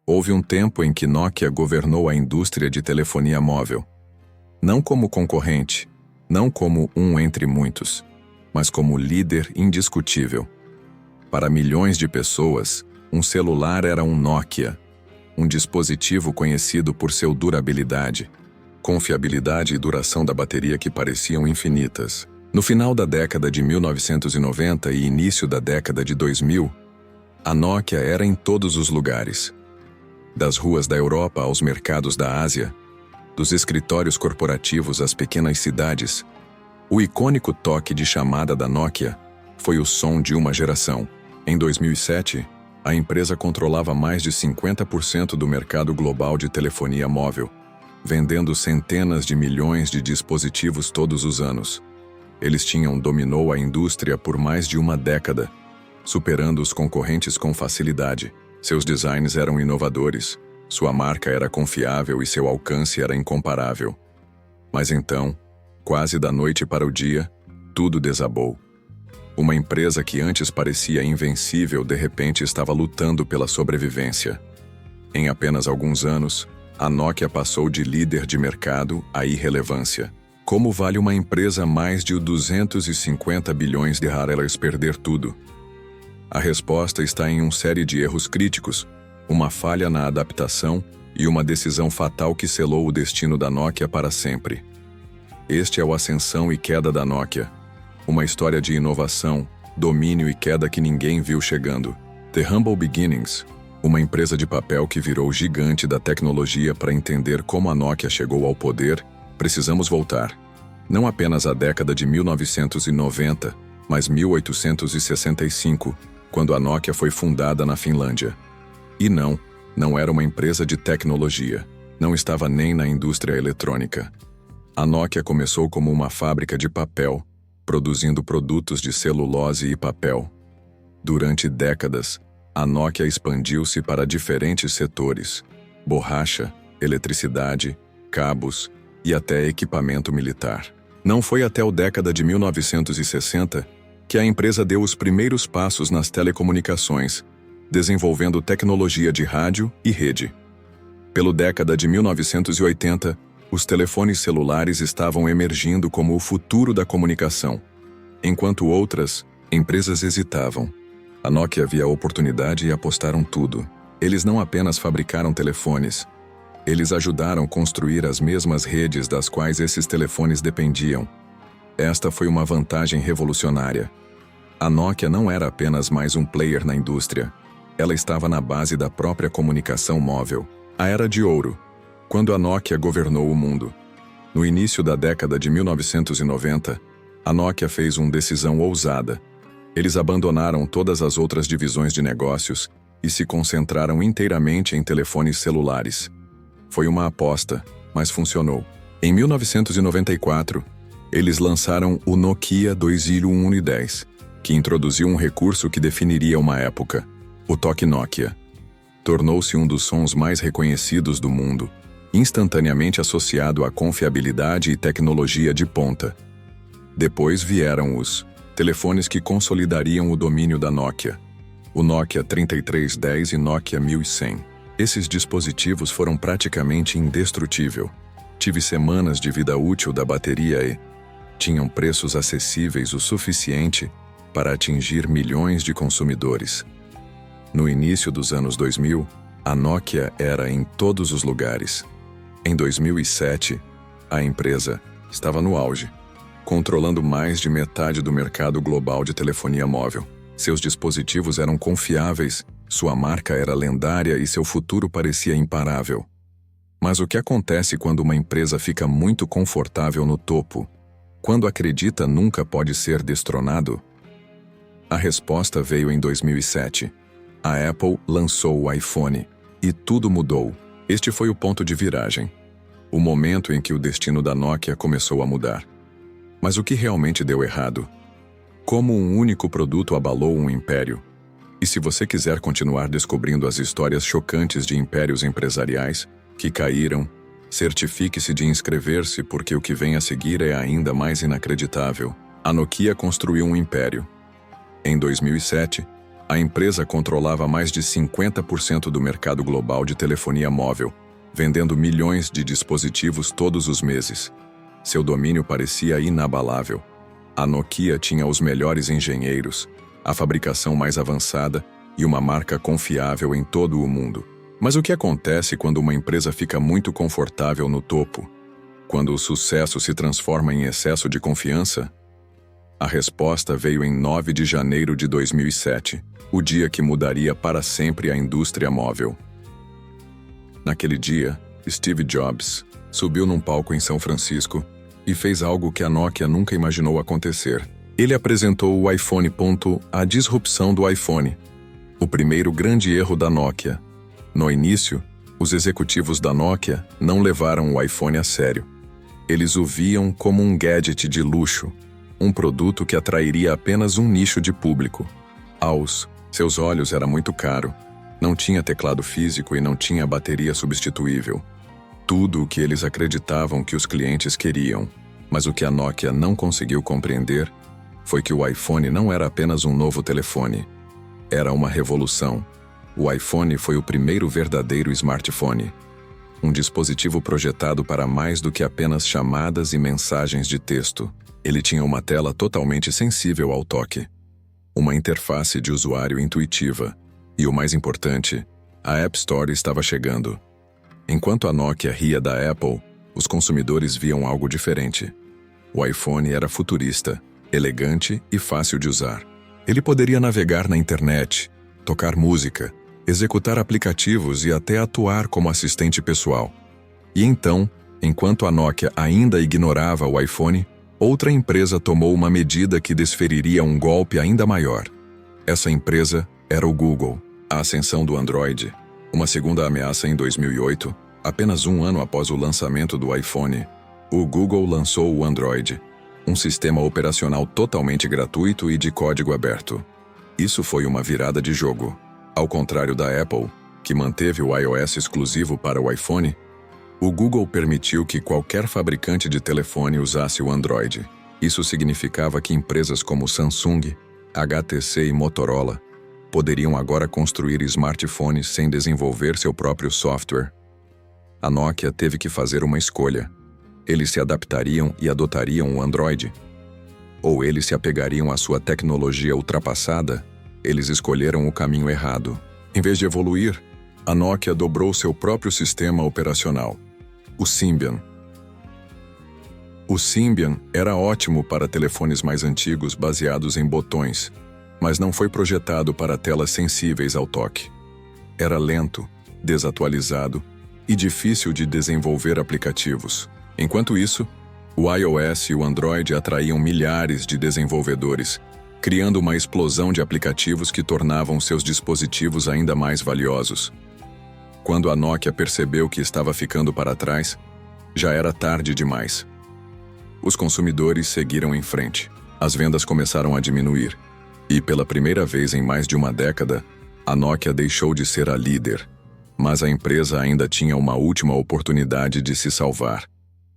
Houve um tempo em que Nokia governou a indústria de telefonia móvel. Não como concorrente, não como um entre muitos, mas como líder indiscutível. Para milhões de pessoas, um celular era um Nokia, um dispositivo conhecido por sua durabilidade, confiabilidade e duração da bateria que pareciam infinitas. No final da década de 1990 e início da década de 2000, a Nokia era em todos os lugares. Das ruas da Europa aos mercados da Ásia, dos escritórios corporativos às pequenas cidades, o icônico toque de chamada da Nokia foi o som de uma geração. Em 2007, a empresa controlava mais de 50% do mercado global de telefonia móvel, vendendo centenas de milhões de dispositivos todos os anos. Eles dominou a indústria por mais de uma década, superando os concorrentes com facilidade. Seus designs eram inovadores, sua marca era confiável e seu alcance era incomparável. Mas então, quase da noite para o dia, tudo desabou. Uma empresa que antes parecia invencível de repente estava lutando pela sobrevivência. Em apenas alguns anos, a Nokia passou de líder de mercado à irrelevância. Como vale uma empresa mais de 250 bilhões de reais perder tudo? A resposta está em uma série de erros críticos, uma falha na adaptação e uma decisão fatal que selou o destino da Nokia para sempre. Este é o Ascensão e Queda da Nokia. Uma história de inovação, domínio e queda que ninguém viu chegando. The Humble Beginnings, uma empresa de papel que virou gigante da tecnologia. Para entender como a Nokia chegou ao poder, precisamos voltar. Não apenas à década de 1990, mas 1865, quando a Nokia foi fundada na Finlândia. E não era uma empresa de tecnologia. Não estava nem na indústria eletrônica. A Nokia começou como uma fábrica de papel, produzindo produtos de celulose e papel. Durante décadas, a Nokia expandiu-se para diferentes setores: borracha, eletricidade, cabos e até equipamento militar. Não foi até a década de 1960 que a empresa deu os primeiros passos nas telecomunicações, desenvolvendo tecnologia de rádio e rede. Pela década de 1980, os telefones celulares estavam emergindo como o futuro da comunicação. Enquanto outras empresas hesitavam, a Nokia via a oportunidade e apostaram tudo. Eles não apenas fabricaram telefones, eles ajudaram a construir as mesmas redes das quais esses telefones dependiam. Esta foi uma vantagem revolucionária. A Nokia não era apenas mais um player na indústria. Ela estava na base da própria comunicação móvel. A Era de Ouro, quando a Nokia governou o mundo. No início da década de 1990, a Nokia fez uma decisão ousada. Eles abandonaram todas as outras divisões de negócios e se concentraram inteiramente em telefones celulares. Foi uma aposta, mas funcionou. Em 1994, eles lançaram o Nokia 2110, que introduziu um recurso que definiria uma época: o toque Nokia. Tornou-se um dos sons mais reconhecidos do mundo, instantaneamente associado à confiabilidade e tecnologia de ponta. Depois vieram os telefones que consolidariam o domínio da Nokia: o Nokia 3310 e Nokia 1100. Esses dispositivos foram praticamente indestrutíveis. Tive semanas de vida útil da bateria e tinham preços acessíveis o suficiente para atingir milhões de consumidores. No início dos anos 2000, a Nokia era em todos os lugares. Em 2007, a empresa estava no auge, controlando mais de metade do mercado global de telefonia móvel. Seus dispositivos eram confiáveis, sua marca era lendária e seu futuro parecia imparável. Mas o que acontece quando uma empresa fica muito confortável no topo? Quando acredita nunca pode ser destronado? A resposta veio em 2007. A Apple lançou o iPhone, e tudo mudou. Este foi o ponto de viragem. O momento em que o destino da Nokia começou a mudar. Mas o que realmente deu errado? Como um único produto abalou um império? E se você quiser continuar descobrindo as histórias chocantes de impérios empresariais que caíram, certifique-se de inscrever-se, porque o que vem a seguir é ainda mais inacreditável. A Nokia construiu um império. Em 2007, A empresa controlava mais de 50% do mercado global de telefonia móvel, vendendo milhões de dispositivos todos os meses. Seu domínio parecia inabalável. A Nokia tinha os melhores engenheiros, a fabricação mais avançada e uma marca confiável em todo o mundo. Mas o que acontece quando uma empresa fica muito confortável no topo? Quando o sucesso se transforma em excesso de confiança? A resposta veio em 9 de janeiro de 2007, o dia que mudaria para sempre a indústria móvel. Naquele dia, Steve Jobs subiu num palco em São Francisco e fez algo que a Nokia nunca imaginou acontecer. Ele apresentou o iPhone. A disrupção do iPhone. O primeiro grande erro da Nokia. No início, os executivos da Nokia não levaram o iPhone a sério. Eles o viam como um gadget de luxo, um produto que atrairia apenas um nicho de público. Aos seus olhos era muito caro, não tinha teclado físico e não tinha bateria substituível. Tudo o que eles acreditavam que os clientes queriam, mas o que a Nokia não conseguiu compreender foi que o iPhone não era apenas um novo telefone. Era uma revolução. O iPhone foi o primeiro verdadeiro smartphone. Um dispositivo projetado para mais do que apenas chamadas e mensagens de texto. Ele tinha uma tela totalmente sensível ao toque. Uma interface de usuário intuitiva. E o mais importante, a App Store estava chegando. Enquanto a Nokia ria da Apple, os consumidores viam algo diferente. O iPhone era futurista, elegante e fácil de usar. Ele poderia navegar na internet, tocar música, executar aplicativos e até atuar como assistente pessoal. E então, enquanto a Nokia ainda ignorava o iPhone, outra empresa tomou uma medida que desferiria um golpe ainda maior. Essa empresa era o Google. A ascensão do Android, uma segunda ameaça em 2008, apenas um ano após o lançamento do iPhone, o Google lançou o Android, um sistema operacional totalmente gratuito e de código aberto. Isso foi uma virada de jogo. Ao contrário da Apple, que manteve o iOS exclusivo para o iPhone, o Google permitiu que qualquer fabricante de telefone usasse o Android. Isso significava que empresas como Samsung, HTC e Motorola poderiam agora construir smartphones sem desenvolver seu próprio software. A Nokia teve que fazer uma escolha. Eles se adaptariam e adotariam o Android? Ou eles se apegariam à sua tecnologia ultrapassada? Eles escolheram o caminho errado. Em vez de evoluir, a Nokia dobrou seu próprio sistema operacional, o Symbian. O Symbian era ótimo para telefones mais antigos baseados em botões, mas não foi projetado para telas sensíveis ao toque. Era lento, desatualizado e difícil de desenvolver aplicativos. Enquanto isso, o iOS e o Android atraíam milhares de desenvolvedores, criando uma explosão de aplicativos que tornavam seus dispositivos ainda mais valiosos. Quando a Nokia percebeu que estava ficando para trás, já era tarde demais. Os consumidores seguiram em frente. As vendas começaram a diminuir. E pela primeira vez em mais de uma década, a Nokia deixou de ser a líder. Mas a empresa ainda tinha uma última oportunidade de se salvar.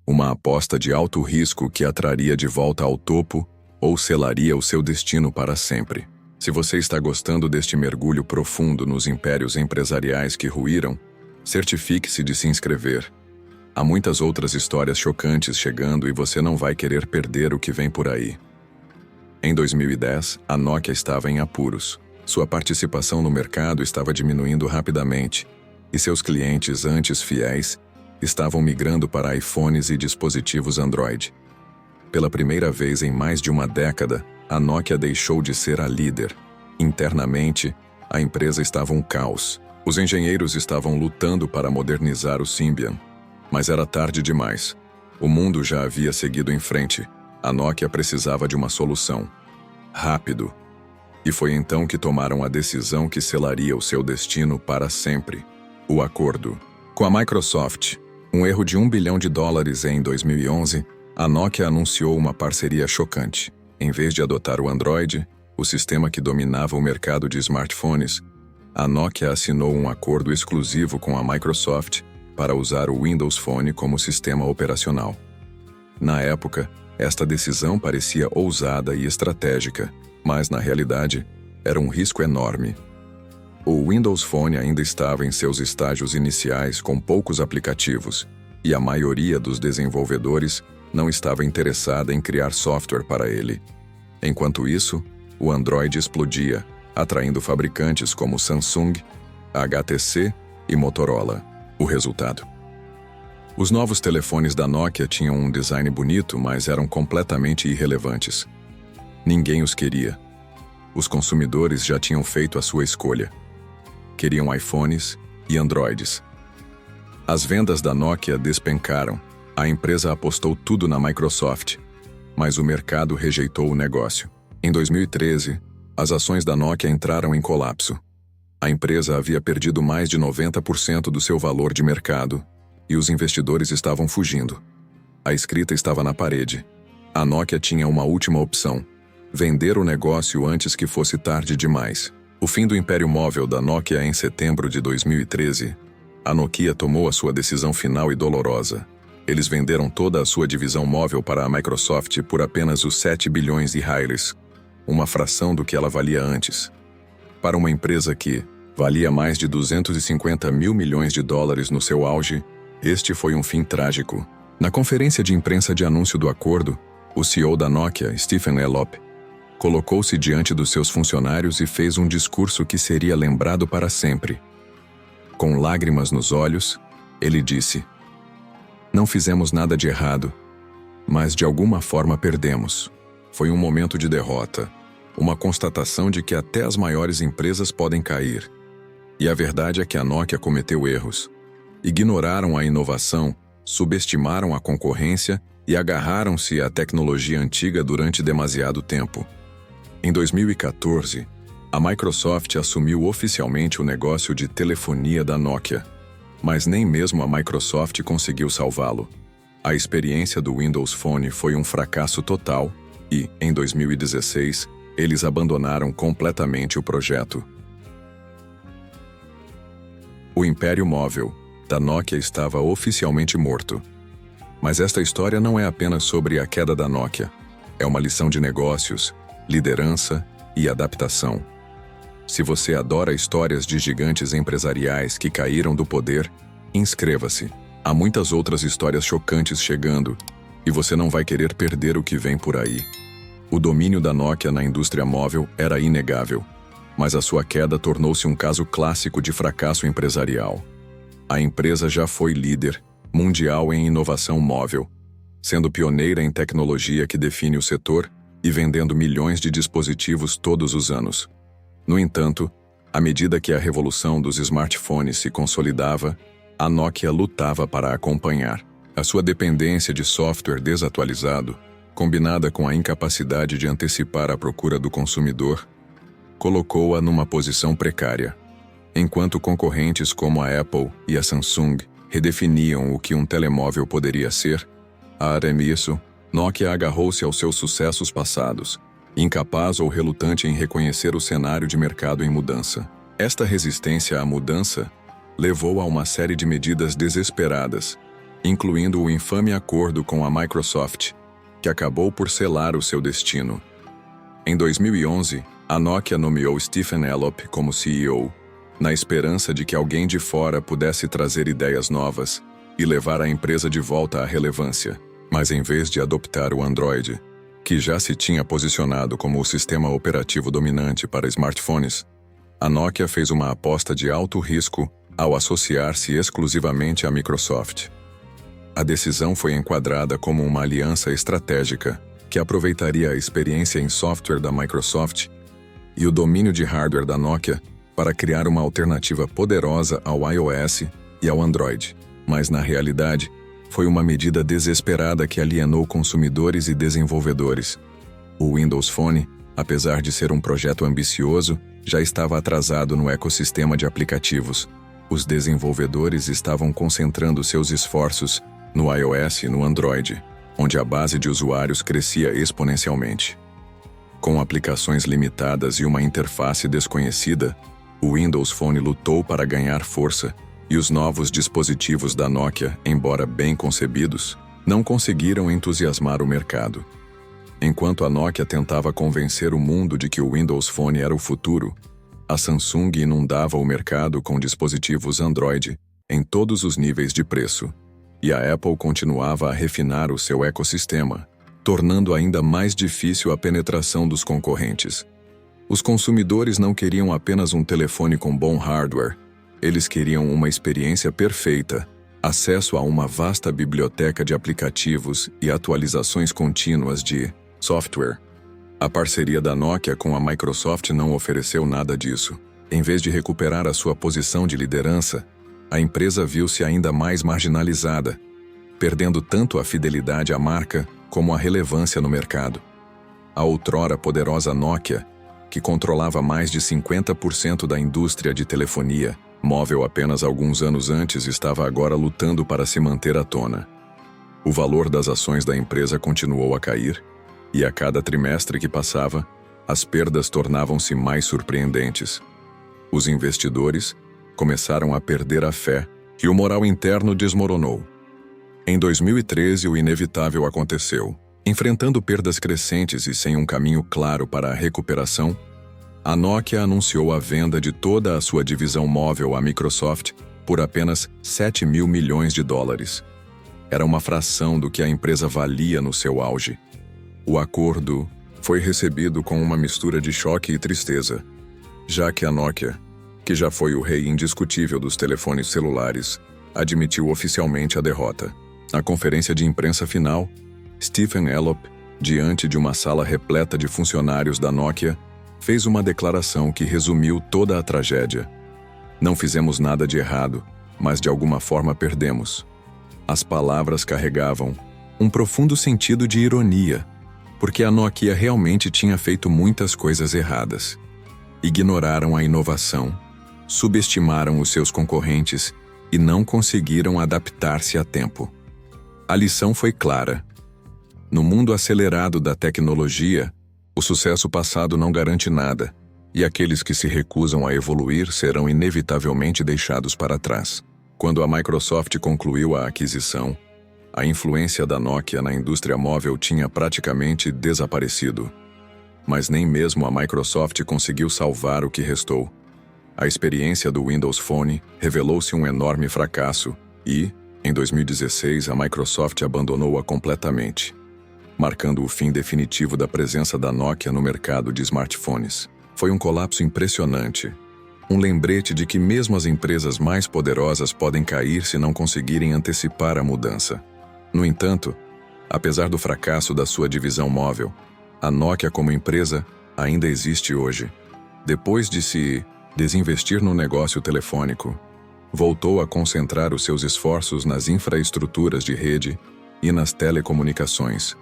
Uma aposta de alto risco que a traria de volta ao topo ou selaria o seu destino para sempre. Se você está gostando deste mergulho profundo nos impérios empresariais que ruíram, certifique-se de se inscrever. Há muitas outras histórias chocantes chegando e você não vai querer perder o que vem por aí. Em 2010, a Nokia estava em apuros. Sua participação no mercado estava diminuindo rapidamente, e seus clientes antes fiéis estavam migrando para iPhones e dispositivos Android. Pela primeira vez em mais de uma década, a Nokia deixou de ser a líder. Internamente, a empresa estava um caos. Os engenheiros estavam lutando para modernizar o Symbian. Mas era tarde demais. O mundo já havia seguido em frente. A Nokia precisava de uma solução. Rápido. E foi então que tomaram a decisão que selaria o seu destino para sempre. O acordo. Com a Microsoft, um erro de $1 bilhão em 2011, a Nokia anunciou uma parceria chocante. Em vez de adotar o Android, o sistema que dominava o mercado de smartphones, a Nokia assinou um acordo exclusivo com a Microsoft para usar o Windows Phone como sistema operacional. Na época, esta decisão parecia ousada e estratégica, mas na realidade, era um risco enorme. O Windows Phone ainda estava em seus estágios iniciais com poucos aplicativos, e a maioria dos desenvolvedores não estava interessada em criar software para ele. Enquanto isso, o Android explodia, atraindo fabricantes como Samsung, HTC e Motorola. O resultado? Os novos telefones da Nokia tinham um design bonito, mas eram completamente irrelevantes. Ninguém os queria. Os consumidores já tinham feito a sua escolha. Queriam iPhones e Androids. As vendas da Nokia despencaram. A empresa apostou tudo na Microsoft, mas o mercado rejeitou o negócio. Em 2013, as ações da Nokia entraram em colapso. A empresa havia perdido mais de 90% do seu valor de mercado, e os investidores estavam fugindo. A escrita estava na parede. A Nokia tinha uma última opção: vender o negócio antes que fosse tarde demais. O fim do império móvel da Nokia em setembro de 2013. A Nokia tomou a sua decisão final e dolorosa. Eles venderam toda a sua divisão móvel para a Microsoft por apenas os 7 bilhões de reais, uma fração do que ela valia antes. Para uma empresa que valia mais de 250 mil milhões de dólares no seu auge, este foi um fim trágico. Na conferência de imprensa de anúncio do acordo, o CEO da Nokia, Stephen Elop, colocou-se diante dos seus funcionários e fez um discurso que seria lembrado para sempre. Com lágrimas nos olhos, ele disse: "Não fizemos nada de errado, mas de alguma forma perdemos. Foi um momento de derrota, uma constatação de que até as maiores empresas podem cair. E a verdade é que a Nokia cometeu erros. Ignoraram a inovação, subestimaram a concorrência e agarraram-se à tecnologia antiga durante demasiado tempo." Em 2014, a Microsoft assumiu oficialmente o negócio de telefonia da Nokia, mas nem mesmo a Microsoft conseguiu salvá-lo. A experiência do Windows Phone foi um fracasso total e, em 2016, eles abandonaram completamente o projeto. O império móvel da Nokia estava oficialmente morto. Mas esta história não é apenas sobre a queda da Nokia. É uma lição de negócios, liderança e adaptação. Se você adora histórias de gigantes empresariais que caíram do poder, inscreva-se. Há muitas outras histórias chocantes chegando, e você não vai querer perder o que vem por aí. O domínio da Nokia na indústria móvel era inegável, mas a sua queda tornou-se um caso clássico de fracasso empresarial. A empresa já foi líder mundial em inovação móvel, sendo pioneira em tecnologia que define o setor e vendendo milhões de dispositivos todos os anos. No entanto, à medida que a revolução dos smartphones se consolidava, a Nokia lutava para acompanhar. A sua dependência de software desatualizado, combinada com a incapacidade de antecipar a procura do consumidor, colocou-a numa posição precária. Enquanto concorrentes como a Apple e a Samsung redefiniam o que um telemóvel poderia ser, além disso, Nokia agarrou-se aos seus sucessos passados, incapaz ou relutante em reconhecer o cenário de mercado em mudança. Esta resistência à mudança levou a uma série de medidas desesperadas, incluindo o infame acordo com a Microsoft, que acabou por selar o seu destino. Em 2011, a Nokia nomeou Stephen Elop como CEO, na esperança de que alguém de fora pudesse trazer ideias novas e levar a empresa de volta à relevância. Mas em vez de adoptar o Android, que já se tinha posicionado como o sistema operativo dominante para smartphones, a Nokia fez uma aposta de alto risco ao associar-se exclusivamente à Microsoft. A decisão foi enquadrada como uma aliança estratégica que aproveitaria a experiência em software da Microsoft e o domínio de hardware da Nokia para criar uma alternativa poderosa ao iOS e ao Android. Mas, na realidade, foi uma medida desesperada que alienou consumidores e desenvolvedores. O Windows Phone, apesar de ser um projeto ambicioso, já estava atrasado no ecossistema de aplicativos. Os desenvolvedores estavam concentrando seus esforços no iOS e no Android, onde a base de usuários crescia exponencialmente. Com aplicações limitadas e uma interface desconhecida, o Windows Phone lutou para ganhar força, e os novos dispositivos da Nokia, embora bem concebidos, não conseguiram entusiasmar o mercado. Enquanto a Nokia tentava convencer o mundo de que o Windows Phone era o futuro, a Samsung inundava o mercado com dispositivos Android em todos os níveis de preço, e a Apple continuava a refinar o seu ecossistema, tornando ainda mais difícil a penetração dos concorrentes. Os consumidores não queriam apenas um telefone com bom hardware, eles queriam uma experiência perfeita, acesso a uma vasta biblioteca de aplicativos e atualizações contínuas de software. A parceria da Nokia com a Microsoft não ofereceu nada disso. Em vez de recuperar a sua posição de liderança, a empresa viu-se ainda mais marginalizada, perdendo tanto a fidelidade à marca como a relevância no mercado. A outrora poderosa Nokia, que controlava mais de 50% da indústria de telefonia móvel apenas alguns anos antes, estava agora lutando para se manter à tona. O valor das ações da empresa continuou a cair, e a cada trimestre que passava, as perdas tornavam-se mais surpreendentes. Os investidores começaram a perder a fé e o moral interno desmoronou. Em 2013, o inevitável aconteceu. Enfrentando perdas crescentes e sem um caminho claro para a recuperação, a Nokia anunciou a venda de toda a sua divisão móvel à Microsoft por apenas US$ 7.000 milhões. Era uma fração do que a empresa valia no seu auge. O acordo foi recebido com uma mistura de choque e tristeza, já que a Nokia, que já foi o rei indiscutível dos telefones celulares, admitiu oficialmente a derrota. Na conferência de imprensa final, Stephen Elop, diante de uma sala repleta de funcionários da Nokia, fez uma declaração que resumiu toda a tragédia. Não fizemos nada de errado, mas de alguma forma perdemos. As palavras carregavam um profundo sentido de ironia, porque a Nokia realmente tinha feito muitas coisas erradas. Ignoraram a inovação, subestimaram os seus concorrentes e não conseguiram adaptar-se a tempo. A lição foi clara. No mundo acelerado da tecnologia, o sucesso passado não garante nada, e aqueles que se recusam a evoluir serão inevitavelmente deixados para trás. Quando a Microsoft concluiu a aquisição, a influência da Nokia na indústria móvel tinha praticamente desaparecido. Mas nem mesmo a Microsoft conseguiu salvar o que restou. A experiência do Windows Phone revelou-se um enorme fracasso e, em 2016, a Microsoft abandonou-a completamente, marcando o fim definitivo da presença da Nokia no mercado de smartphones. Foi um colapso impressionante. Um lembrete de que mesmo as empresas mais poderosas podem cair se não conseguirem antecipar a mudança. No entanto, apesar do fracasso da sua divisão móvel, a Nokia como empresa ainda existe hoje. Depois de se desinvestir no negócio telefônico, voltou a concentrar os seus esforços nas infraestruturas de rede e nas telecomunicações,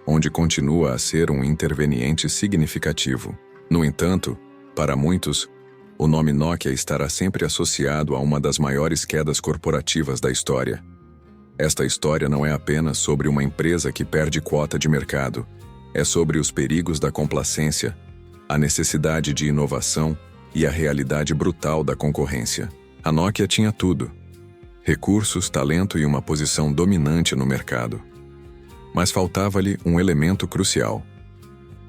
onde continua a ser um interveniente significativo. No entanto, para muitos, o nome Nokia estará sempre associado a uma das maiores quedas corporativas da história. Esta história não é apenas sobre uma empresa que perde quota de mercado, é sobre os perigos da complacência, a necessidade de inovação e a realidade brutal da concorrência. A Nokia tinha tudo: recursos, talento e uma posição dominante no mercado. Mas faltava-lhe um elemento crucial: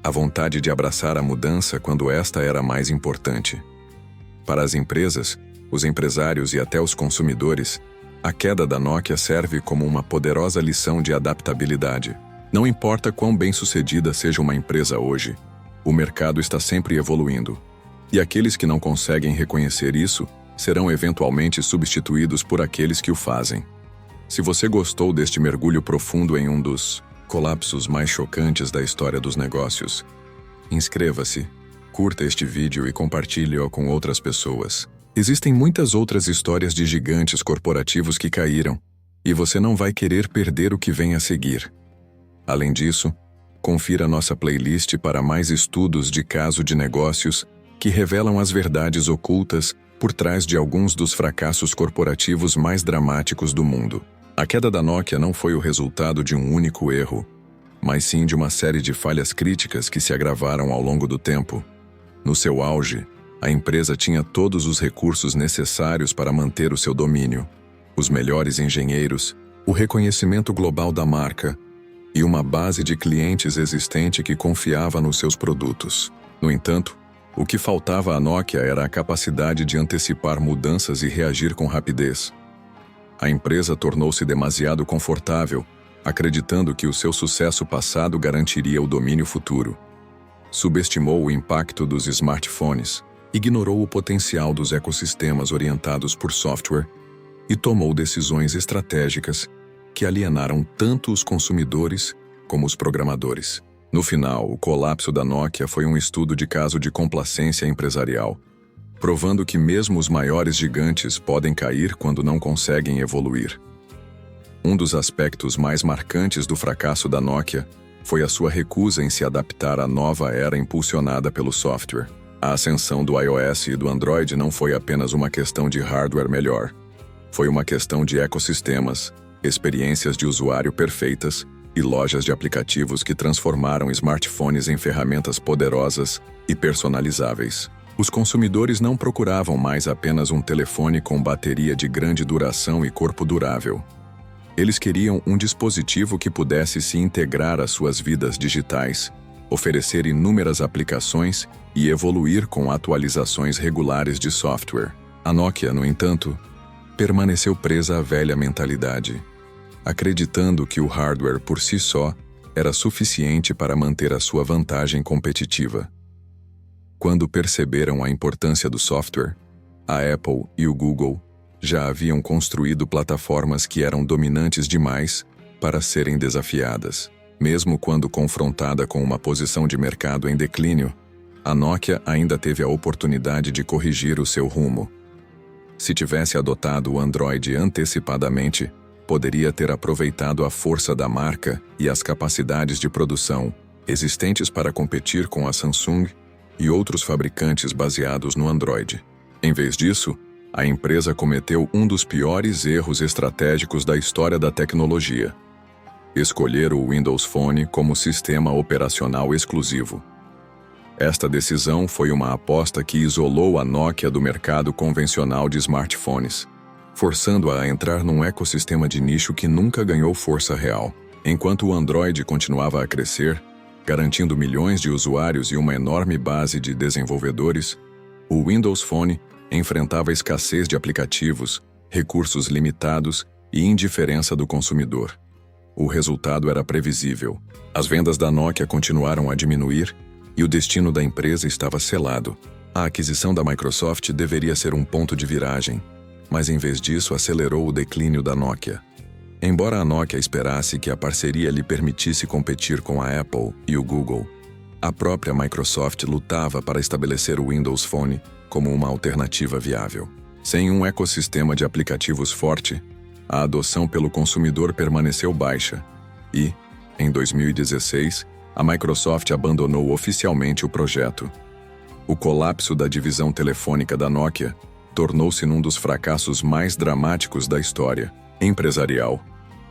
a vontade de abraçar a mudança quando esta era mais importante. Para as empresas, os empresários e até os consumidores, a queda da Nokia serve como uma poderosa lição de adaptabilidade. Não importa quão bem-sucedida seja uma empresa hoje, o mercado está sempre evoluindo. E aqueles que não conseguem reconhecer isso serão eventualmente substituídos por aqueles que o fazem. Se você gostou deste mergulho profundo em um dos colapsos mais chocantes da história dos negócios, inscreva-se, curta este vídeo e compartilhe-o com outras pessoas. Existem muitas outras histórias de gigantes corporativos que caíram, e você não vai querer perder o que vem a seguir. Além disso, confira nossa playlist para mais estudos de caso de negócios que revelam as verdades ocultas por trás de alguns dos fracassos corporativos mais dramáticos do mundo. A queda da Nokia não foi o resultado de um único erro, mas sim de uma série de falhas críticas que se agravaram ao longo do tempo. No seu auge, a empresa tinha todos os recursos necessários para manter o seu domínio: os melhores engenheiros, o reconhecimento global da marca, e uma base de clientes existente que confiava nos seus produtos. No entanto, o que faltava à Nokia era a capacidade de antecipar mudanças e reagir com rapidez. A empresa tornou-se demasiado confortável, acreditando que o seu sucesso passado garantiria o domínio futuro. Subestimou o impacto dos smartphones, ignorou o potencial dos ecossistemas orientados por software e tomou decisões estratégicas que alienaram tanto os consumidores como os programadores. No final, o colapso da Nokia foi um estudo de caso de complacência empresarial, provando que mesmo os maiores gigantes podem cair quando não conseguem evoluir. Um dos aspectos mais marcantes do fracasso da Nokia foi a sua recusa em se adaptar à nova era impulsionada pelo software. A ascensão do iOS e do Android não foi apenas uma questão de hardware melhor. Foi uma questão de ecossistemas, experiências de usuário perfeitas e lojas de aplicativos que transformaram smartphones em ferramentas poderosas e personalizáveis. Os consumidores não procuravam mais apenas um telefone com bateria de grande duração e corpo durável. Eles queriam um dispositivo que pudesse se integrar às suas vidas digitais, oferecer inúmeras aplicações e evoluir com atualizações regulares de software. A Nokia, no entanto, permaneceu presa à velha mentalidade, acreditando que o hardware por si só era suficiente para manter a sua vantagem competitiva. Quando perceberam a importância do software, a Apple e o Google já haviam construído plataformas que eram dominantes demais para serem desafiadas. Mesmo quando confrontada com uma posição de mercado em declínio, a Nokia ainda teve a oportunidade de corrigir o seu rumo. Se tivesse adotado o Android antecipadamente, poderia ter aproveitado a força da marca e as capacidades de produção existentes para competir com a Samsung e outros fabricantes baseados no Android. Em vez disso, a empresa cometeu um dos piores erros estratégicos da história da tecnologia: escolher o Windows Phone como sistema operacional exclusivo. Esta decisão foi uma aposta que isolou a Nokia do mercado convencional de smartphones, forçando-a a entrar num ecossistema de nicho que nunca ganhou força real. Enquanto o Android continuava a crescer, garantindo milhões de usuários e uma enorme base de desenvolvedores, o Windows Phone enfrentava escassez de aplicativos, recursos limitados e indiferença do consumidor. O resultado era previsível. As vendas da Nokia continuaram a diminuir e o destino da empresa estava selado. A aquisição da Microsoft deveria ser um ponto de viragem, mas em vez disso acelerou o declínio da Nokia. Embora a Nokia esperasse que a parceria lhe permitisse competir com a Apple e o Google, a própria Microsoft lutava para estabelecer o Windows Phone como uma alternativa viável. Sem um ecossistema de aplicativos forte, a adoção pelo consumidor permaneceu baixa e, em 2016, a Microsoft abandonou oficialmente o projeto. O colapso da divisão telefônica da Nokia tornou-se num dos fracassos mais dramáticos da história empresarial.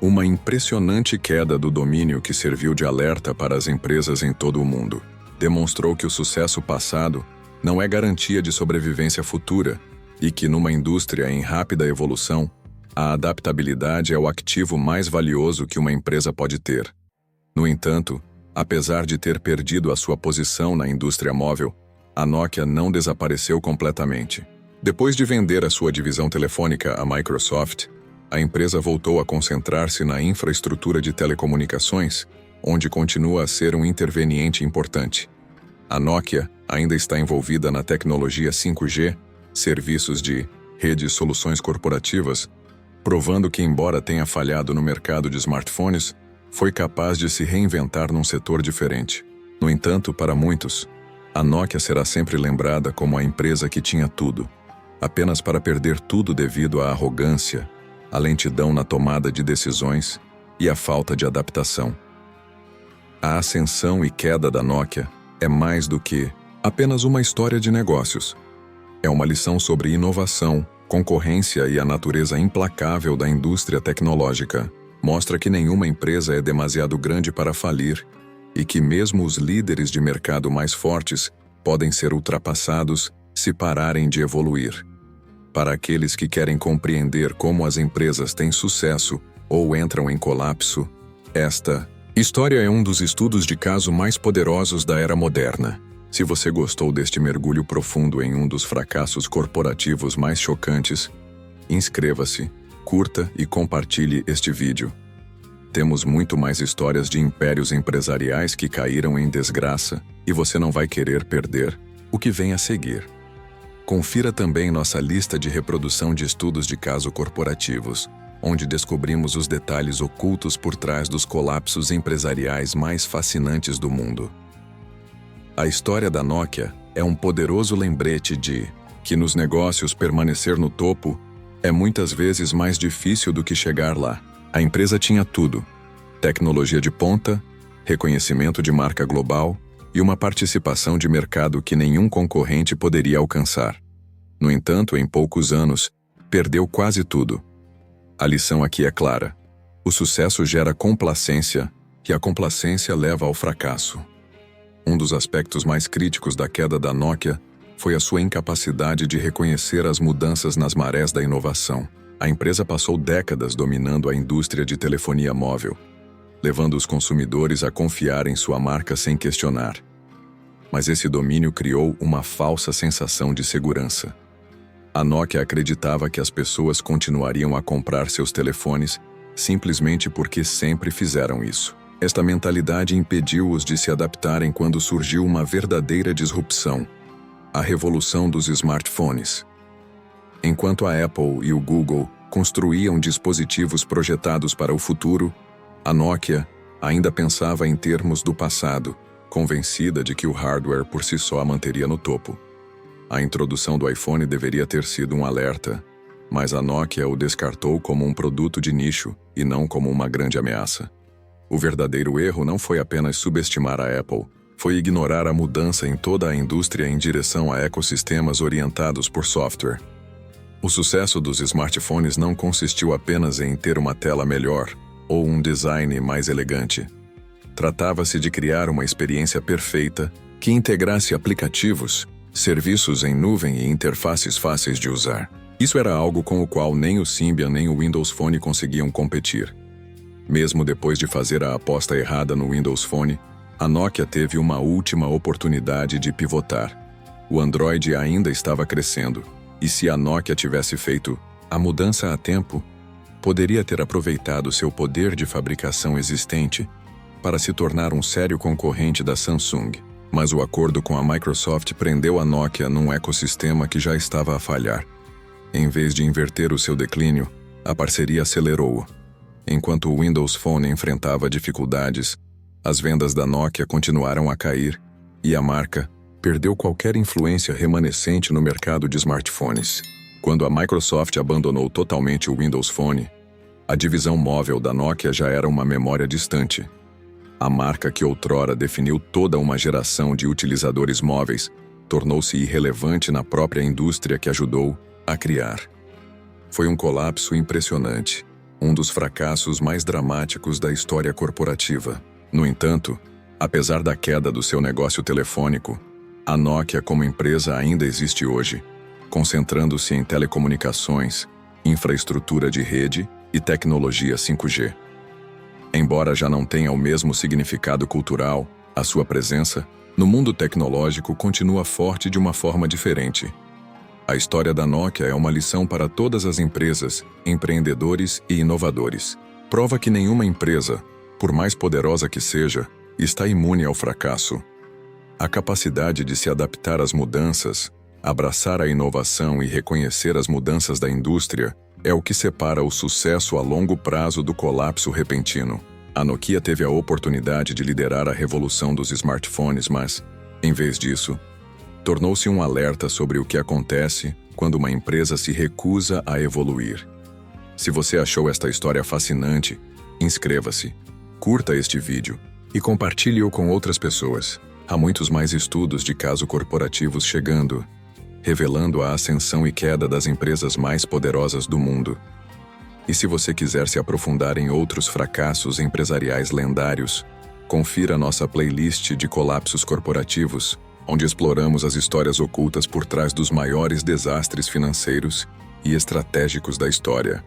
Uma impressionante queda do domínio que serviu de alerta para as empresas em todo o mundo. Demonstrou que o sucesso passado não é garantia de sobrevivência futura e que, numa indústria em rápida evolução, a adaptabilidade é o ativo mais valioso que uma empresa pode ter. No entanto, apesar de ter perdido a sua posição na indústria móvel, a Nokia não desapareceu completamente. Depois de vender a sua divisão telefônica à Microsoft, a empresa voltou a concentrar-se na infraestrutura de telecomunicações, onde continua a ser um interveniente importante. A Nokia ainda está envolvida na tecnologia 5G, serviços de rede e soluções corporativas, provando que, embora tenha falhado no mercado de smartphones, foi capaz de se reinventar num setor diferente. No entanto, para muitos, a Nokia será sempre lembrada como a empresa que tinha tudo, apenas para perder tudo devido à arrogância, à lentidão na tomada de decisões e à falta de adaptação. A ascensão e queda da Nokia é mais do que apenas uma história de negócios. É uma lição sobre inovação, concorrência e a natureza implacável da indústria tecnológica. Mostra que nenhuma empresa é demasiado grande para falir e que mesmo os líderes de mercado mais fortes podem ser ultrapassados se pararem de evoluir. Para aqueles que querem compreender como as empresas têm sucesso ou entram em colapso, esta História é um dos estudos de caso mais poderosos da era moderna. Se você gostou deste mergulho profundo em um dos fracassos corporativos mais chocantes, inscreva-se, curta e compartilhe este vídeo. Temos muito mais histórias de impérios empresariais que caíram em desgraça e você não vai querer perder o que vem a seguir. Confira também nossa lista de reprodução de estudos de caso corporativos, onde descobrimos os detalhes ocultos por trás dos colapsos empresariais mais fascinantes do mundo. A história da Nokia é um poderoso lembrete de que nos negócios permanecer no topo é muitas vezes mais difícil do que chegar lá. A empresa tinha tudo: tecnologia de ponta, reconhecimento de marca global e uma participação de mercado que nenhum concorrente poderia alcançar. No entanto, em poucos anos, perdeu quase tudo. A lição aqui é clara: o sucesso gera complacência e a complacência leva ao fracasso. Um dos aspectos mais críticos da queda da Nokia foi a sua incapacidade de reconhecer as mudanças nas marés da inovação. A empresa passou décadas dominando a indústria de telefonia móvel, levando os consumidores a confiar em sua marca sem questionar. Mas esse domínio criou uma falsa sensação de segurança. A Nokia acreditava que as pessoas continuariam a comprar seus telefones simplesmente porque sempre fizeram isso. Esta mentalidade impediu-os de se adaptarem quando surgiu uma verdadeira disrupção: a revolução dos smartphones. Enquanto a Apple e o Google construíam dispositivos projetados para o futuro, a Nokia ainda pensava em termos do passado, convencida de que o hardware por si só a manteria no topo. A introdução do iPhone deveria ter sido um alerta, mas a Nokia o descartou como um produto de nicho e não como uma grande ameaça. O verdadeiro erro não foi apenas subestimar a Apple, foi ignorar a mudança em toda a indústria em direção a ecossistemas orientados por software. O sucesso dos smartphones não consistiu apenas em ter uma tela melhor ou um design mais elegante. Tratava-se de criar uma experiência perfeita que integrasse aplicativos, serviços em nuvem e interfaces fáceis de usar. Isso era algo com o qual nem o Symbian nem o Windows Phone conseguiam competir. Mesmo depois de fazer a aposta errada no Windows Phone, a Nokia teve uma última oportunidade de pivotar. O Android ainda estava crescendo, e se a Nokia tivesse feito a mudança a tempo, poderia ter aproveitado seu poder de fabricação existente para se tornar um sério concorrente da Samsung. Mas o acordo com a Microsoft prendeu a Nokia num ecossistema que já estava a falhar. Em vez de inverter o seu declínio, a parceria acelerou-o. Enquanto o Windows Phone enfrentava dificuldades, as vendas da Nokia continuaram a cair e a marca perdeu qualquer influência remanescente no mercado de smartphones. Quando a Microsoft abandonou totalmente o Windows Phone, a divisão móvel da Nokia já era uma memória distante. A marca que outrora definiu toda uma geração de utilizadores móveis tornou-se irrelevante na própria indústria que ajudou a criar. Foi um colapso impressionante, um dos fracassos mais dramáticos da história corporativa. No entanto, apesar da queda do seu negócio telefônico, a Nokia como empresa ainda existe hoje, concentrando-se em telecomunicações, infraestrutura de rede e tecnologia 5G. Embora já não tenha o mesmo significado cultural, a sua presença no mundo tecnológico continua forte de uma forma diferente. A história da Nokia é uma lição para todas as empresas, empreendedores e inovadores. Prova que nenhuma empresa, por mais poderosa que seja, está imune ao fracasso. A capacidade de se adaptar às mudanças, abraçar a inovação e reconhecer as mudanças da indústria é o que separa o sucesso a longo prazo do colapso repentino. A Nokia teve a oportunidade de liderar a revolução dos smartphones, mas, em vez disso, tornou-se um alerta sobre o que acontece quando uma empresa se recusa a evoluir. Se você achou esta história fascinante, inscreva-se, curta este vídeo e compartilhe-o com outras pessoas. Há muitos mais estudos de casos corporativos chegando, revelando a ascensão e queda das empresas mais poderosas do mundo. E se você quiser se aprofundar em outros fracassos empresariais lendários, confira nossa playlist de colapsos corporativos, onde exploramos as histórias ocultas por trás dos maiores desastres financeiros e estratégicos da história.